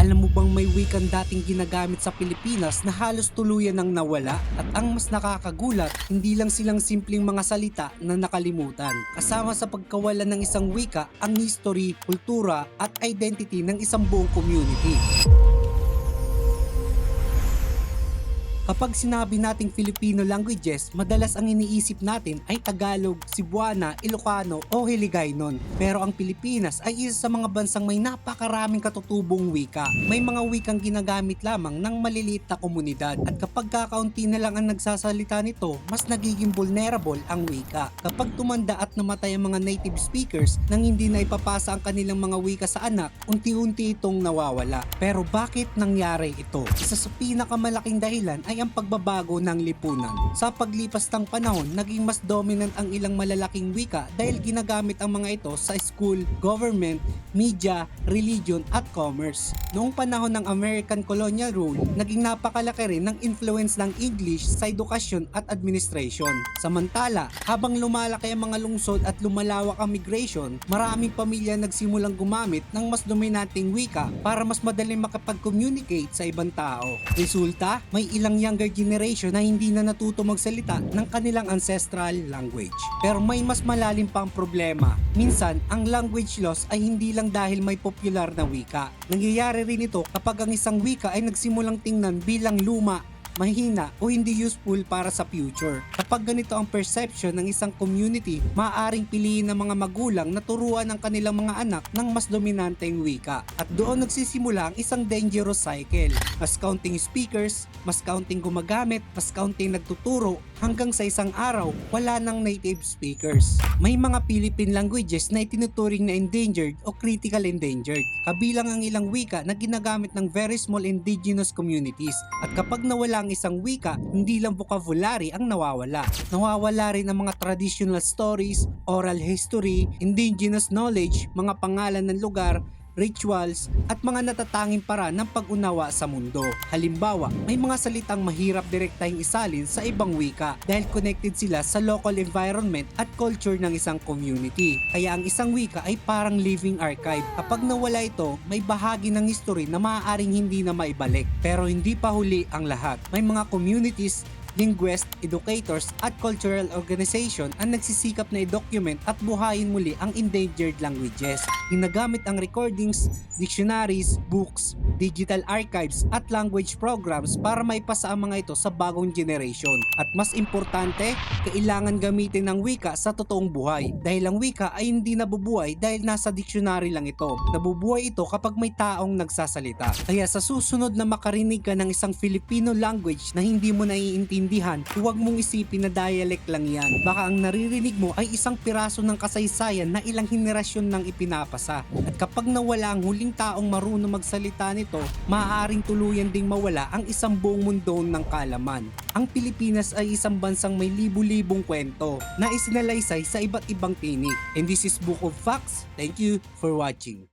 Alam mo bang may wikang dating ginagamit sa Pilipinas na halos tuluyan ng nawala? At ang mas nakakagulat, hindi lang silang simpleng mga salita na nakalimutan. Kasama sa pagkawalan ng isang wika ang history, kultura at identity ng isang buong community. Kapag sinabi nating Filipino languages, madalas ang iniisip natin ay Tagalog, Cebuana, Ilocano o Hiligaynon. Pero ang Pilipinas ay isa sa mga bansang may napakaraming katutubong wika. May mga wikang ginagamit lamang ng maliliit na komunidad at kapag kakaunti na lang ang nagsasalita nito, mas nagiging vulnerable ang wika. Kapag tumanda at namatay ang mga native speakers nang hindi na ipapasa ang kanilang mga wika sa anak, unti-unti itong nawawala. Pero bakit nangyari ito? Isa sa pinakamalaking dahilan ay ang pagbabago ng lipunan. Sa paglipas ng panahon, naging mas dominant ang ilang malalaking wika dahil ginagamit ang mga ito sa school, government, media, religion at commerce. Noong panahon ng American colonial rule, naging napakalaki rin ng influence ng English sa edukasyon at administration. Samantala, habang lumalaki ang mga lungsod at lumalawak ang migration, maraming pamilya nagsimulang gumamit ng mas dominanteng wika para mas madaling makapag-communicate sa ibang tao. Resulta, may ilang younger generation na hindi na natuto magsalita ng kanilang ancestral language. Pero may mas malalim pang problema. Minsan, ang language loss ay hindi lang dahil may popular na wika. Nangyayari rin ito kapag ang isang wika ay nagsimulang tingnan bilang luma, mahina o hindi useful para sa future. Kapag ganito ang perception ng isang community, maaaring piliin ng mga magulang na turuan ang kanilang mga anak ng mas dominanteng wika. At doon nagsisimula ang isang dangerous cycle. Mas counting speakers, mas counting gumagamit, mas counting nagtuturo, hanggang sa isang araw, wala nang native speakers. May mga Philippine languages na itinuturing na endangered o critical endangered. Kabilang ang ilang wika na ginagamit ng very small indigenous communities. At kapag nawala ang isang wika, hindi lang vocabulary ang nawawala. Nawawala rin ang mga traditional stories, oral history, indigenous knowledge, mga pangalan ng lugar, rituals, at mga natatanging paraan ng pag-unawa sa mundo. Halimbawa, may mga salitang mahirap direktahing isalin sa ibang wika dahil connected sila sa local environment at culture ng isang community. Kaya ang isang wika ay parang living archive. Kapag nawala ito, may bahagi ng history na maaaring hindi na maibalik. Pero hindi pa huli ang lahat. May mga communities, linguists, educators at cultural organization ang nagsisikap na i-document at buhayin muli ang endangered languages. Ginagamit ang recordings, dictionaries, books, digital archives at language programs para maipasa ang mga ito sa bagong generation. At mas importante, kailangan gamitin ang wika sa totoong buhay dahil ang wika ay hindi nabubuhay dahil nasa dictionary lang ito. Nabubuhay ito kapag may taong nagsasalita. Kaya sa susunod na makarinig ka ng isang Filipino language na hindi mo naiintindihan, huwag mong isipin na dialect lang yan. Baka ang naririnig mo ay isang piraso ng kasaysayan na ilang henerasyon nang ipinapasa. At kapag nawala ang huling taong marunong magsalita nito, maaaring tuluyan ding mawala ang isang buong mundo ng kaalaman. Ang Pilipinas ay isang bansang may libu-libong kwento na isinalaysay sa iba't ibang tinig. And this is Book of Facts. Thank you for watching.